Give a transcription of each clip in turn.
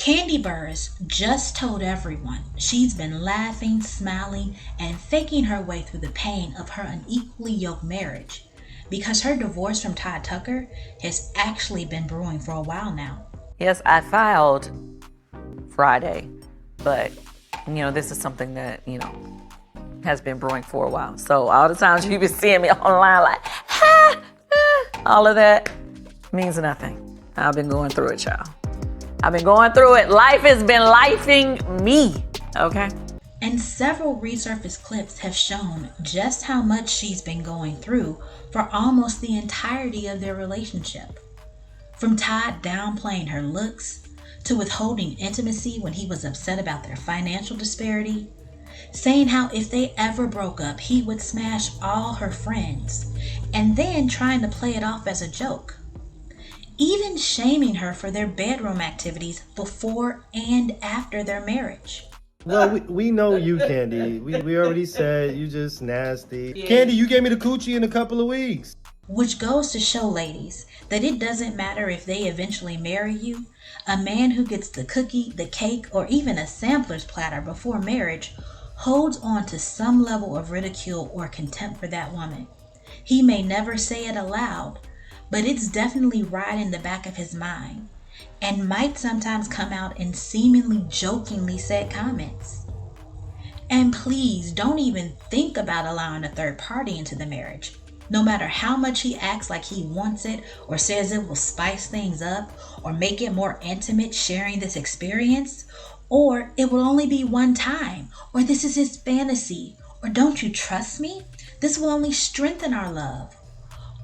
Kandi Burruss just told everyone she's been laughing, smiling, and faking her way through the pain of her unequally yoked marriage because her divorce from Todd Tucker has actually been brewing for a while now. Yes, I filed Friday, but this is something that, has been brewing for a while. So all the times you've been seeing me online like, all of that means nothing. I've been going through it, y'all. I've been going through it. Life has been lifing me, okay? And several resurfaced clips have shown just how much she's been going through for almost the entirety of their relationship. From Todd downplaying her looks, to withholding intimacy when he was upset about their financial disparity, saying how if they ever broke up, he would smash all her friends, and then trying to play it off as a joke. Even shaming her for their bedroom activities before and after their marriage. Well, we know you, Kandi. We already said you just nasty. Yeah. Kandi, you gave me the coochie in a couple of weeks. Which goes to show, ladies, that it doesn't matter if they eventually marry you. A man who gets the cookie, the cake, or even a sampler's platter before marriage holds on to some level of ridicule or contempt for that woman. He may never say it aloud, but it's definitely right in the back of his mind, and might sometimes come out in seemingly jokingly said comments. And please don't even think about allowing a third party into the marriage. No matter how much he acts like he wants it or says it will spice things up or make it more intimate sharing this experience, or it will only be one time, or this is his fantasy, or don't you trust me? This will only strengthen our love.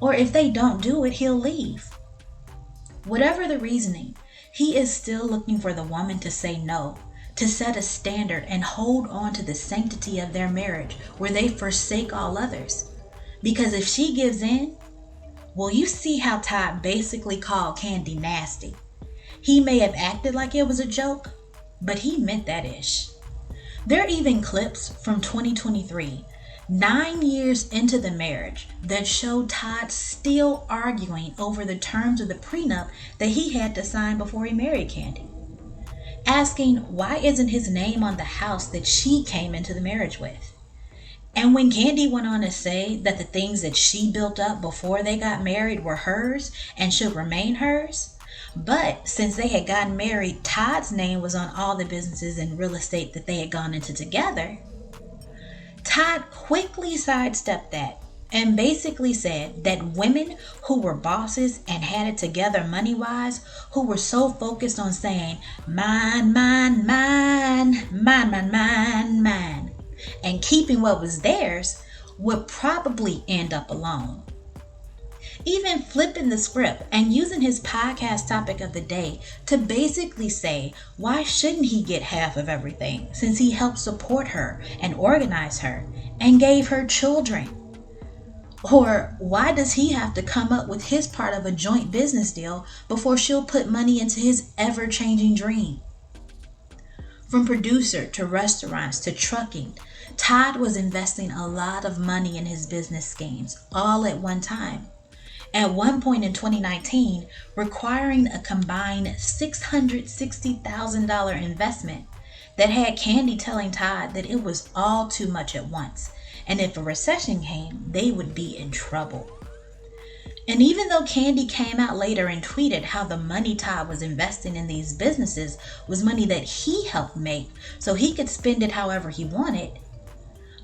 Or if they don't do it, he'll leave. Whatever the reasoning, he is still looking for the woman to say no, to set a standard and hold on to the sanctity of their marriage where they forsake all others. Because if she gives in, well, you see how Todd basically called Kandi nasty. He may have acted like it was a joke, but he meant that ish. There are even clips from 2023, 9 years into the marriage, that showed Todd still arguing over the terms of the prenup that he had to sign before he married Kandi. Asking why isn't his name on the house that she came into the marriage with? And when Kandi went on to say that the things that she built up before they got married were hers and should remain hers, but since they had gotten married, Todd's name was on all the businesses and real estate that they had gone into together, Todd quickly sidestepped that and basically said that women who were bosses and had it together money-wise, who were so focused on saying, mine, mine, mine, mine, mine, mine, mine, and keeping what was theirs, would probably end up alone. Even flipping the script and using his podcast topic of the day to basically say, why shouldn't he get half of everything since he helped support her and organize her and gave her children? Or why does he have to come up with his part of a joint business deal before she'll put money into his ever-changing dream? From producer to restaurants to trucking, Todd was investing a lot of money in his business schemes all at one time. At one point in 2019, requiring a combined $660,000 investment that had Kandi telling Todd that it was all too much at once, and if a recession came, they would be in trouble. And even though Kandi came out later and tweeted how the money Todd was investing in these businesses was money that he helped make so he could spend it however he wanted,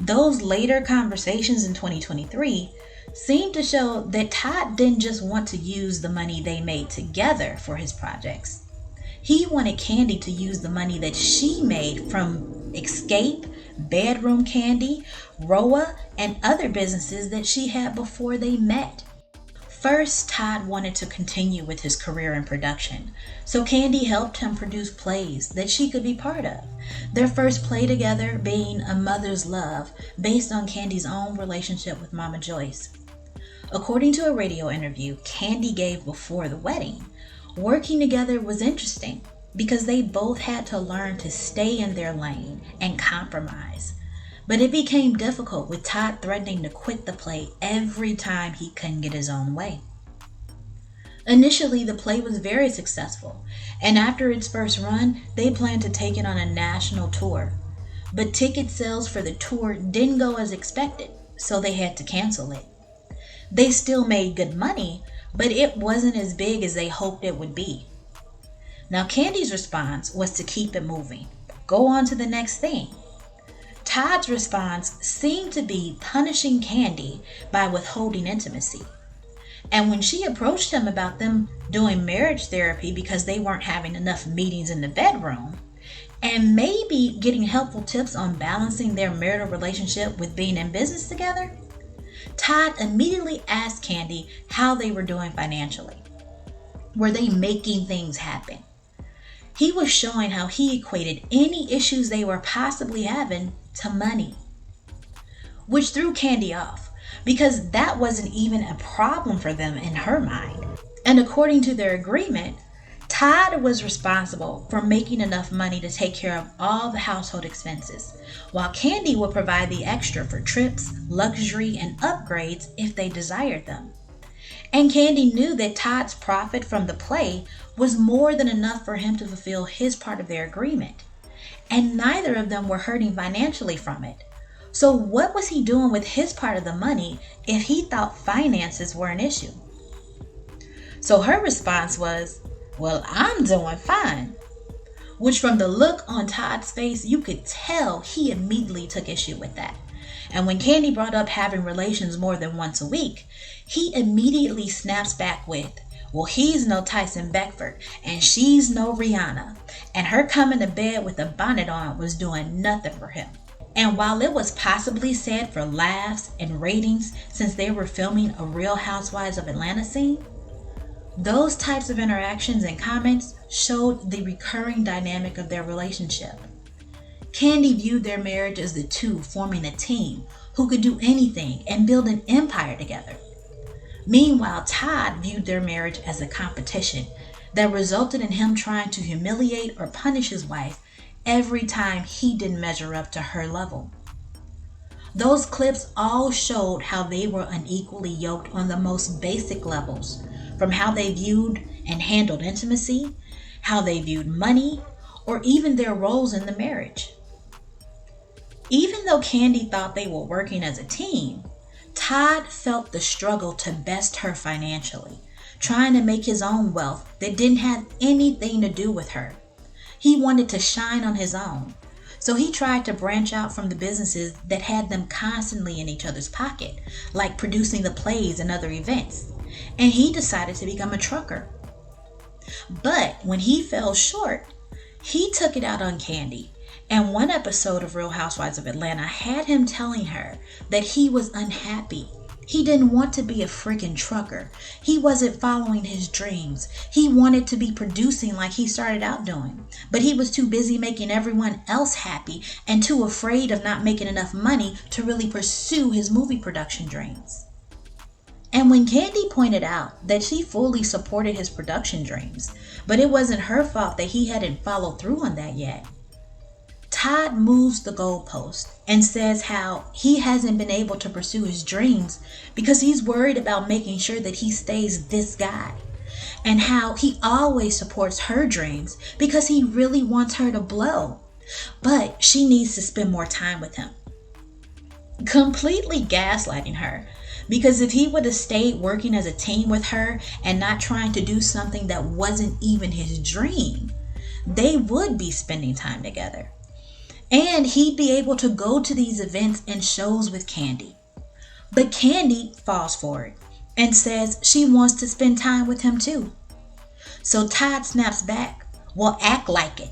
those later conversations in 2023 seemed to show that Todd didn't just want to use the money they made together for his projects. He wanted Kandi to use the money that she made from Escape, Bedroom Kandi, rhoa, and other businesses that she had before they met. First, Todd wanted to continue with his career in production, so Kandi helped him produce plays that she could be part of. Their first play together being A Mother's Love, based on Kandi's own relationship with Mama Joyce. According to a radio interview Kandi gave before the wedding, working together was interesting because they both had to learn to stay in their lane and compromise. But it became difficult with Todd threatening to quit the play every time he couldn't get his own way. Initially, the play was very successful, and after its first run, they planned to take it on a national tour. But ticket sales for the tour didn't go as expected, so they had to cancel it. They still made good money, but it wasn't as big as they hoped it would be. Now, Kandi's response was to keep it moving, go on to the next thing. Todd's response seemed to be punishing Kandi by withholding intimacy. And when she approached him about them doing marriage therapy because they weren't having enough meetings in the bedroom, and maybe getting helpful tips on balancing their marital relationship with being in business together, Todd immediately asked Kandi how they were doing financially. Were they making things happen? He was showing how he equated any issues they were possibly having to money, which threw Kandi off because that wasn't even a problem for them in her mind. And according to their agreement, Todd was responsible for making enough money to take care of all the household expenses, while Kandi would provide the extra for trips, luxury, and upgrades if they desired them. And Kandi knew that Todd's profit from the play was more than enough for him to fulfill his part of their agreement. And neither of them were hurting financially from it. So what was he doing with his part of the money if he thought finances were an issue? So her response was, well, I'm doing fine. Which from the look on Todd's face, you could tell he immediately took issue with that. And when Kandi brought up having relations more than once a week, he immediately snaps back with, well, he's no Tyson Beckford, and she's no Rihanna, and her coming to bed with a bonnet on was doing nothing for him. And while it was possibly said for laughs and ratings since they were filming a Real Housewives of Atlanta scene, those types of interactions and comments showed the recurring dynamic of their relationship. Kandi viewed their marriage as the two forming a team who could do anything and build an empire together. Meanwhile, Todd viewed their marriage as a competition that resulted in him trying to humiliate or punish his wife every time he didn't measure up to her level. Those clips all showed how they were unequally yoked on the most basic levels, from how they viewed and handled intimacy, how they viewed money, or even their roles in the marriage. Even though Kandi thought they were working as a team, Todd felt the struggle to best her financially, trying to make his own wealth that didn't have anything to do with her. He wanted to shine on his own, so he tried to branch out from the businesses that had them constantly in each other's pocket, like producing the plays and other events, and he decided to become a trucker. But when he fell short, he took it out on Kandi, and one episode of Real Housewives of Atlanta had him telling her that he was unhappy. He didn't want to be a freaking trucker. He wasn't following his dreams. He wanted to be producing like he started out doing, but he was too busy making everyone else happy and too afraid of not making enough money to really pursue his movie production dreams. And when Kandi pointed out that she fully supported his production dreams, but it wasn't her fault that he hadn't followed through on that yet, Todd moves the goalpost and says how he hasn't been able to pursue his dreams because he's worried about making sure that he stays this guy, and how he always supports her dreams because he really wants her to blow, but she needs to spend more time with him. Completely gaslighting her, because if he would have stayed working as a team with her and not trying to do something that wasn't even his dream, they would be spending time together. And he'd be able to go to these events and shows with Kandi. But Kandi falls for it and says she wants to spend time with him too. So Todd snaps back, well, act like it.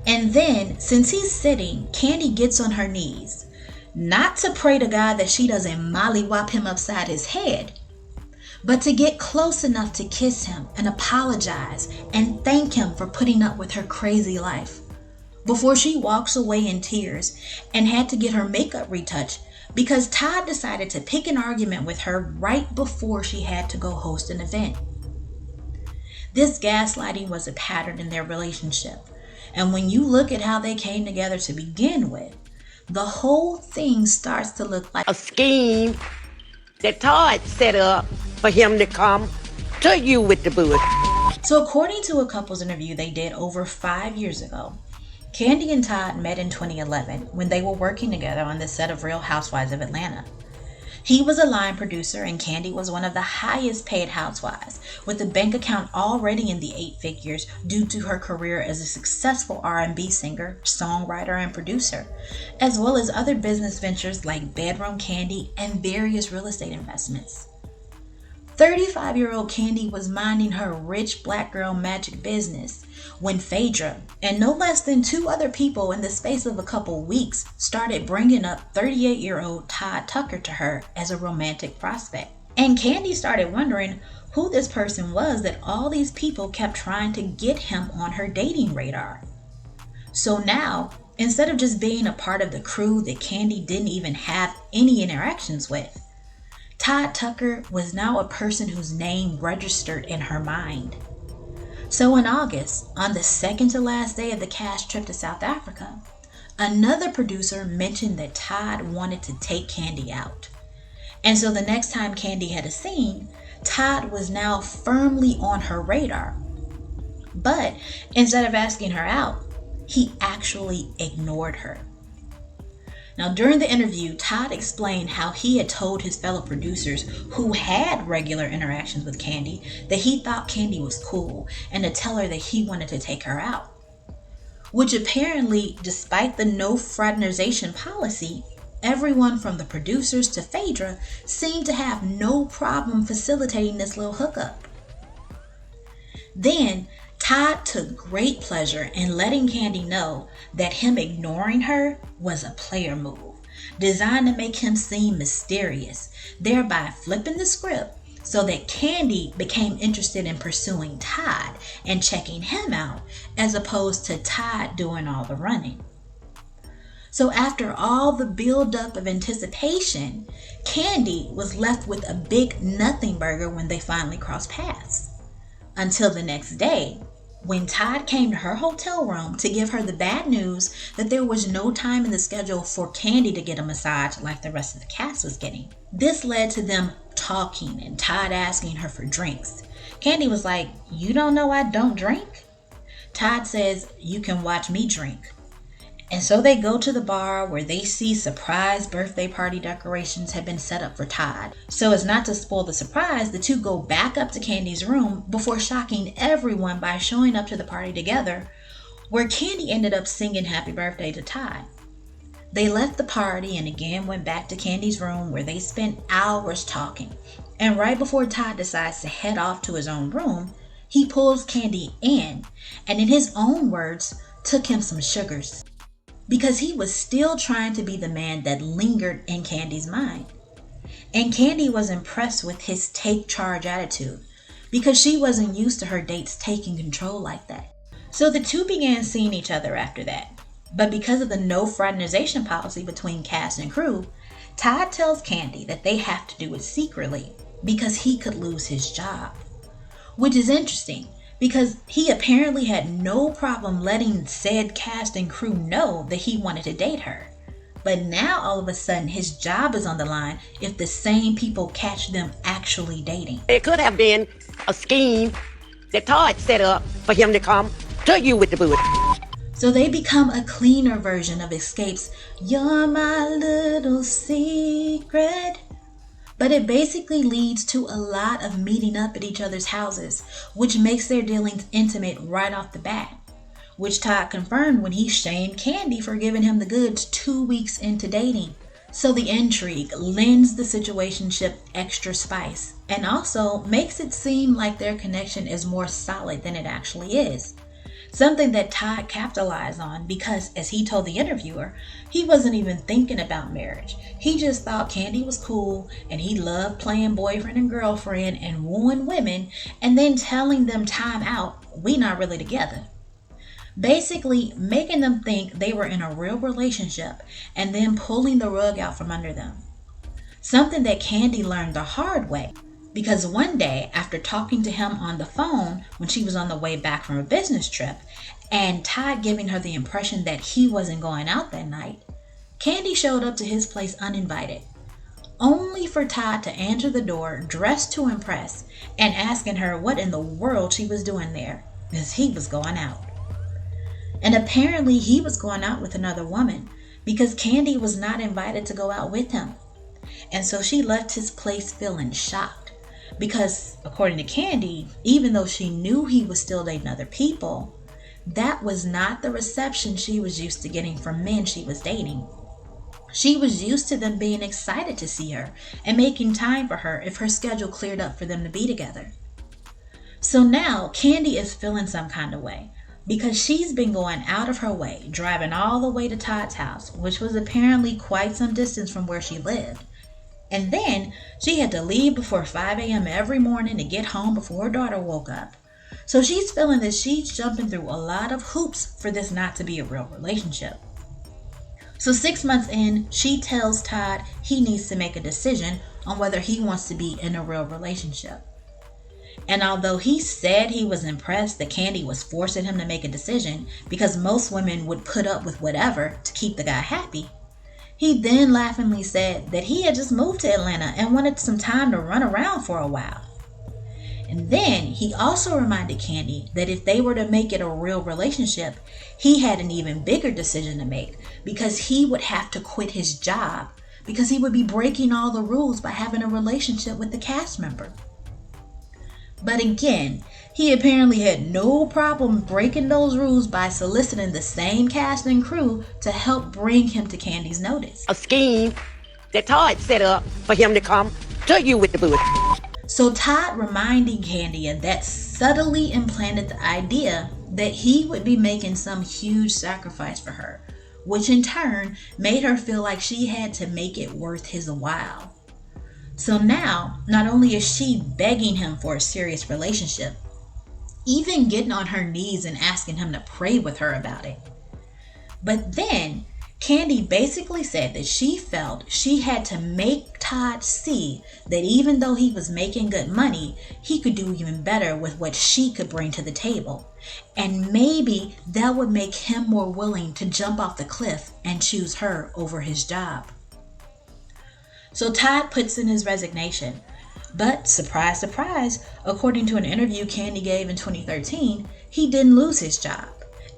And then, since he's sitting, Kandi gets on her knees, not to pray to God that she doesn't mollywop him upside his head, but to get close enough to kiss him and apologize and thank him for putting up with her crazy life, before she walks away in tears and had to get her makeup retouched because Todd decided to pick an argument with her right before she had to go host an event. This gaslighting was a pattern in their relationship, and when you look at how they came together to begin with, the whole thing starts to look like a scheme that Todd set up for him to come to you with the bull. So according to a couples interview they did over 5 years ago, Kandi and Todd met in 2011 when they were working together on the set of Real Housewives of Atlanta. He was a line producer and Kandi was one of the highest paid housewives, with a bank account already in the 8 figures due to her career as a successful R&B singer, songwriter, and producer, as well as other business ventures like Bedroom Kandi and various real estate investments. 35-year-old Kandi was minding her rich black girl magic business when Phaedra and no less than 2 other people in the space of a couple weeks started bringing up 38-year-old Todd Tucker to her as a romantic prospect. And Kandi started wondering who this person was that all these people kept trying to get him on her dating radar. So now, instead of just being a part of the crew that Kandi didn't even have any interactions with, Todd Tucker was now a person whose name registered in her mind. So in August, on the second to last day of the cast trip to South Africa, another producer mentioned that Todd wanted to take Kandi out. And so the next time Kandi had a scene, Todd was now firmly on her radar. But instead of asking her out, he actually ignored her. Now, during the interview, Todd explained how he had told his fellow producers who had regular interactions with Kandi that he thought Kandi was cool and to tell her that he wanted to take her out. Which apparently, despite the no fraternization policy, everyone from the producers to Phaedra seemed to have no problem facilitating this little hookup. Then, Todd took great pleasure in letting Kandi know that him ignoring her was a player move, designed to make him seem mysterious, thereby flipping the script so that Kandi became interested in pursuing Todd and checking him out, as opposed to Todd doing all the running. So after all the build-up of anticipation, Kandi was left with a big nothing burger when they finally crossed paths. Until the next day, when Todd came to her hotel room to give her the bad news that there was no time in the schedule for Kandi to get a massage like the rest of the cast was getting. This led to them talking and Todd asking her for drinks. Kandi was like, "You don't know I don't drink?" Todd says, "You can watch me drink." And so they go to the bar where they see surprise birthday party decorations had been set up for Todd. So as not to spoil the surprise, the two go back up to Kandi's room before shocking everyone by showing up to the party together, where Kandi ended up singing happy birthday to Todd. They left the party and again went back to Kandi's room where they spent hours talking. And right before Todd decides to head off to his own room, he pulls Kandi in and, in his own words, took him some sugars, because he was still trying to be the man that lingered in Kandi's mind. And Kandi was impressed with his take charge attitude, because she wasn't used to her dates taking control like that. So the two began seeing each other after that. But because of the no fraternization policy between cast and crew, Todd tells Kandi that they have to do it secretly because he could lose his job. Which is interesting, because he apparently had no problem letting said cast and crew know that he wanted to date her. But now all of a sudden his job is on the line if the same people catch them actually dating. It could have been a scheme that Todd set up for him to come to you with the bull. So they become a cleaner version of Escape's "You're My Little Secret." But it basically leads to a lot of meeting up at each other's houses, which makes their dealings intimate right off the bat, which Todd confirmed when he shamed Kandi for giving him the goods 2 weeks into dating. So the intrigue lends the situationship extra spice and also makes it seem like their connection is more solid than it actually is. Something that Todd capitalized on because, as he told the interviewer, he wasn't even thinking about marriage. He just thought Kandi was cool and he loved playing boyfriend and girlfriend and wooing women and then telling them time out, "We not really together." Basically making them think they were in a real relationship and then pulling the rug out from under them. Something that Kandi learned the hard way. Because one day, after talking to him on the phone when she was on the way back from a business trip, and Todd giving her the impression that he wasn't going out that night, Kandi showed up to his place uninvited. only for Todd to answer the door dressed to impress and asking her what in the world she was doing there, as he was going out. And apparently he was going out with another woman because Kandi was not invited to go out with him. And so she left his place feeling shocked because, according to Kandi, even though she knew he was still dating other people, that was not the reception she was used to getting from men she was dating. She was used to them being excited to see her and making time for her if her schedule cleared up for them to be together. So now Kandi is feeling some kind of way because she's been going out of her way, driving all the way to Todd's house, which was apparently quite some distance from where she lived. And then she had to leave before 5 a.m. every morning to get home before her daughter woke up. So she's feeling that she's jumping through a lot of hoops for this not to be a real relationship. So 6 months in, she tells Todd he needs to make a decision on whether he wants to be in a real relationship. And although he said he was impressed that Kandi was forcing him to make a decision because most women would put up with whatever to keep the guy happy, he then laughingly said that he had just moved to Atlanta and wanted some time to run around for a while. And then he also reminded Kandi that if they were to make it a real relationship, he had an even bigger decision to make because he would have to quit his job because he would be breaking all the rules by having a relationship with the cast member. But again, he apparently had no problem breaking those rules by soliciting the same cast and crew to help bring him to Kandi's notice. A scheme that Todd set up for him to come to you with the bullshit. So Todd reminding Kandi of that subtly implanted the idea that he would be making some huge sacrifice for her, which in turn made her feel like she had to make it worth his while. So now, not only is she begging him for a serious relationship, even getting on her knees and asking him to pray with her about it. But then Kandi basically said that she felt she had to make Todd see that even though he was making good money, he could do even better with what she could bring to the table. And maybe that would make him more willing to jump off the cliff and choose her over his job. So Todd puts in his resignation. But surprise, surprise, according to an interview Kandi gave in 2013, he didn't lose his job.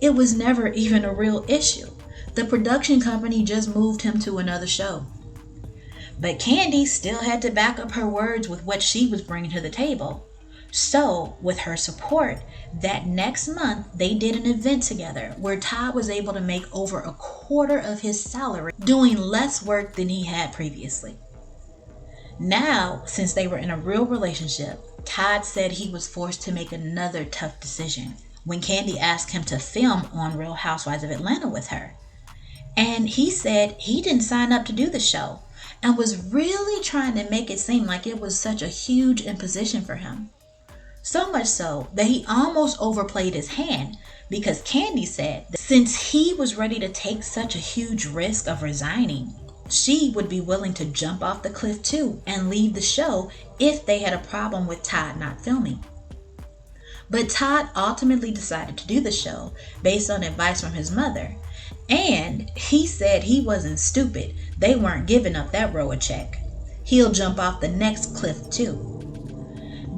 It was never even a real issue. The production company just moved him to another show. But Kandi still had to back up her words with what she was bringing to the table. So, with her support, that next month they did an event together where Todd was able to make over a quarter of his salary doing less work than he had previously. Now, since they were in a real relationship, Todd said he was forced to make another tough decision when Kandi asked him to film on Real Housewives of Atlanta with her. And he said he didn't sign up to do the show and was really trying to make it seem like it was such a huge imposition for him. So much so that he almost overplayed his hand because Kandi said that since he was ready to take such a huge risk of resigning, she would be willing to jump off the cliff too and leave the show if they had a problem with Todd not filming. But Todd ultimately decided to do the show based on advice from his mother. And he said he wasn't stupid. They weren't giving up that rhoa check. He'll jump off the next cliff too.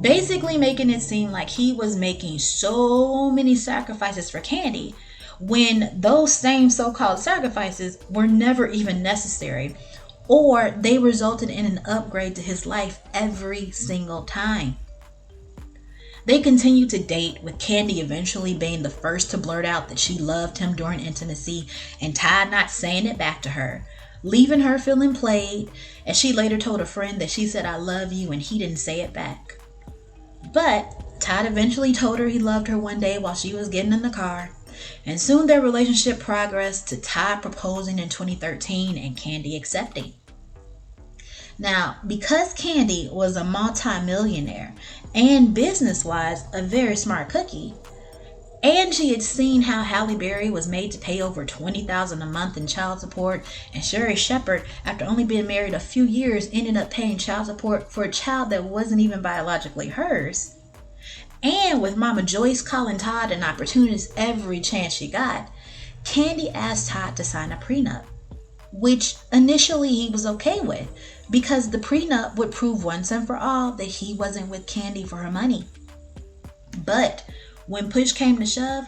Basically making it seem like he was making so many sacrifices for Kandi when those same so-called sacrifices were never even necessary, or they resulted in an upgrade to his life every single time. They continued to date, with Kandi eventually being the first to blurt out that she loved him during intimacy and Todd not saying it back to her, leaving her feeling played, as she later told a friend that she said "I love you" and he didn't say it back. But Todd eventually told her he loved her one day while she was getting in the car, and soon their relationship progressed to Todd proposing in 2013 and Kandi accepting. Now, because Kandi was a multi-millionaire and business-wise a very smart cookie, and she had seen how Halle Berry was made to pay over $20,000 a month in child support, and Sherry Shepherd, after only being married a few years, ended up paying child support for a child that wasn't even biologically hers, and with Mama Joyce calling Todd an opportunist every chance she got, Kandi asked Todd to sign a prenup, which initially he was okay with because the prenup would prove once and for all that he wasn't with Kandi for her money. But when push came to shove,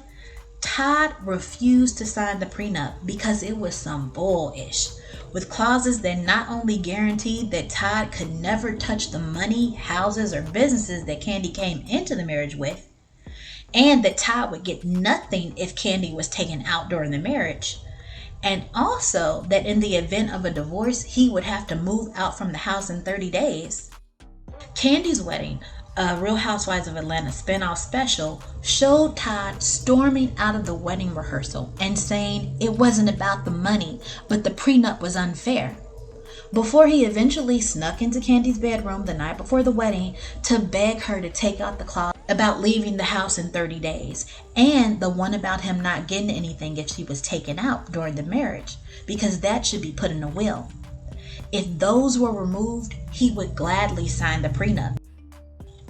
Todd refused to sign the prenup because it was some bullish, with clauses that not only guaranteed that Todd could never touch the money, houses, or businesses that Kandi came into the marriage with, and that Todd would get nothing if Kandi was taken out during the marriage, and also that in the event of a divorce, he would have to move out from the house in 30 days. Kandi's wedding, a Real Housewives of Atlanta spinoff special, showed Todd storming out of the wedding rehearsal and saying it wasn't about the money, but the prenup was unfair, before he eventually snuck into Kandi's bedroom the night before the wedding to beg her to take out the clause about leaving the house in 30 days, and the one about him not getting anything if she was taken out during the marriage, because that should be put in a will. If those were removed, he would gladly sign the prenup.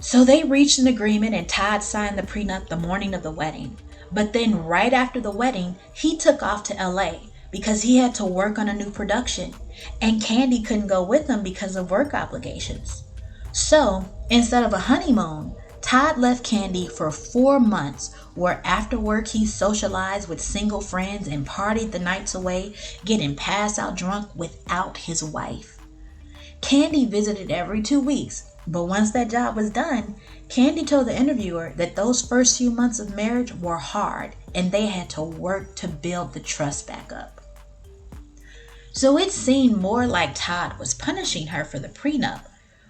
So they reached an agreement and Todd signed the prenup the morning of the wedding. But then right after the wedding, he took off to LA because he had to work on a new production, and Kandi couldn't go with him because of work obligations. So instead of a honeymoon, Todd left Kandi for 4 months, where after work he socialized with single friends and partied the nights away, getting passed out drunk without his wife. Kandi visited every 2 weeks, but once that job was done, Kandi told the interviewer that those first few months of marriage were hard and they had to work to build the trust back up. So it seemed more like Todd was punishing her for the prenup,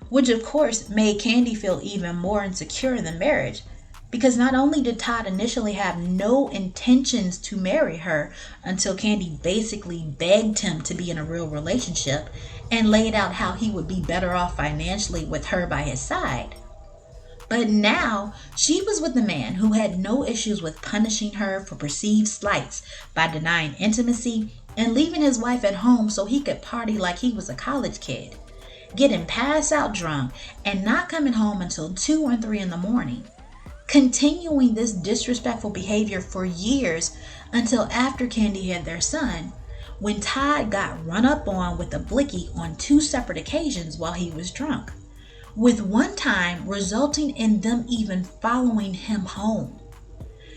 which of course made Kandi feel even more insecure in the marriage, because not only did Todd initially have no intentions to marry her until Kandi basically begged him to be in a real relationship and laid out how he would be better off financially with her by his side, but now she was with a man who had no issues with punishing her for perceived slights by denying intimacy and leaving his wife at home so he could party like he was a college kid, getting passed out drunk and not coming home until 2 or 3 in the morning, continuing this disrespectful behavior for years until after Kandi had their son, when Todd got run up on with a blicky on 2 separate occasions while he was drunk, with one time resulting in them even following him home.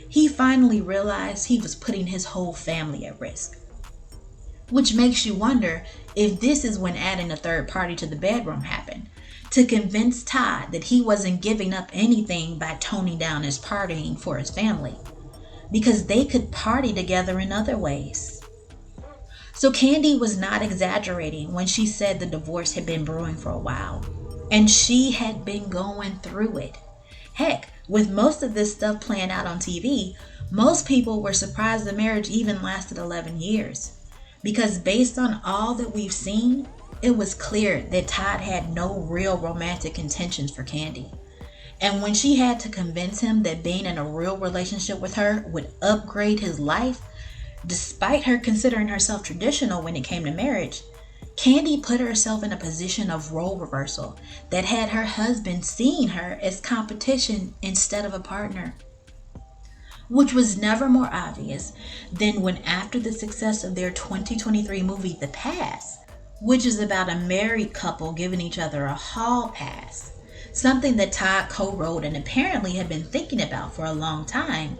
He finally realized he was putting his whole family at risk. Which makes you wonder if this is when adding a third party to the bedroom happened, to convince Todd that he wasn't giving up anything by toning down his partying for his family, because they could party together in other ways. So Kandi was not exaggerating when she said the divorce had been brewing for a while, and she had been going through it. Heck, with most of this stuff playing out on TV, most people were surprised the marriage even lasted 11 years. Because based on all that we've seen, it was clear that Todd had no real romantic intentions for Kandi. And when she had to convince him that being in a real relationship with her would upgrade his life, despite her considering herself traditional when it came to marriage, Kandi put herself in a position of role reversal that had her husband seeing her as competition instead of a partner. Which was never more obvious than when, after the success of their 2023 movie The Pass, which is about a married couple giving each other a hall pass, something that Todd co-wrote and apparently had been thinking about for a long time,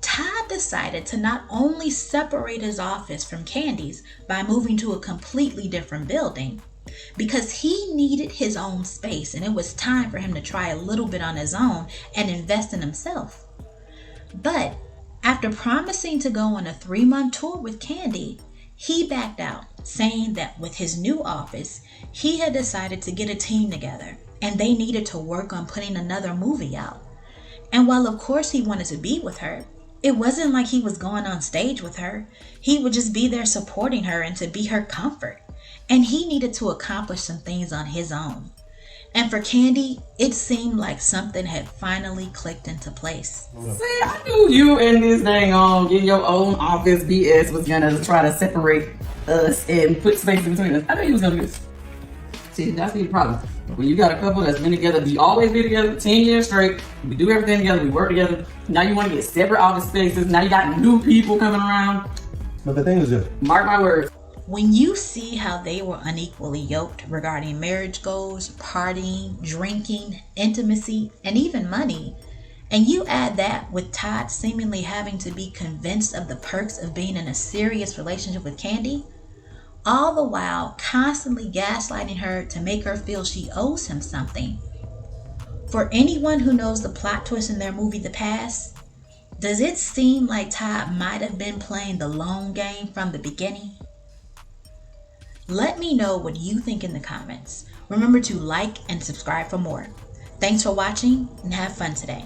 Todd decided to not only separate his office from Kandi's by moving to a completely different building, because he needed his own space and it was time for him to try a little bit on his own and invest in himself. But after promising to go on a 3-month tour with Kandi, he backed out, saying that with his new office, he had decided to get a team together and they needed to work on putting another movie out. And while of course he wanted to be with her, it wasn't like he was going on stage with her. He would just be there supporting her and to be her comfort. And he needed to accomplish some things on his own. And for Kandi, it seemed like something had finally clicked into place. See, I knew you and this dang on get your own office BS was gonna try to separate us and put space in between us. I knew you was gonna do this. See, that's the problem. When you got a couple that's been together, we always be together 10 years straight. We do everything together, we work together. Now you want to get separate office spaces. Now you got new people coming around. But the thing is this. Mark my words. When you see how they were unequally yoked regarding marriage goals, partying, drinking, intimacy, and even money, and you add that with Todd seemingly having to be convinced of the perks of being in a serious relationship with Kandi, all the while constantly gaslighting her to make her feel she owes him something. For anyone who knows the plot twist in their movie The Past, does it seem like Todd might have been playing the long game from the beginning? Let me know what you think in the comments. Remember to like and subscribe for more. Thanks for watching and have fun today.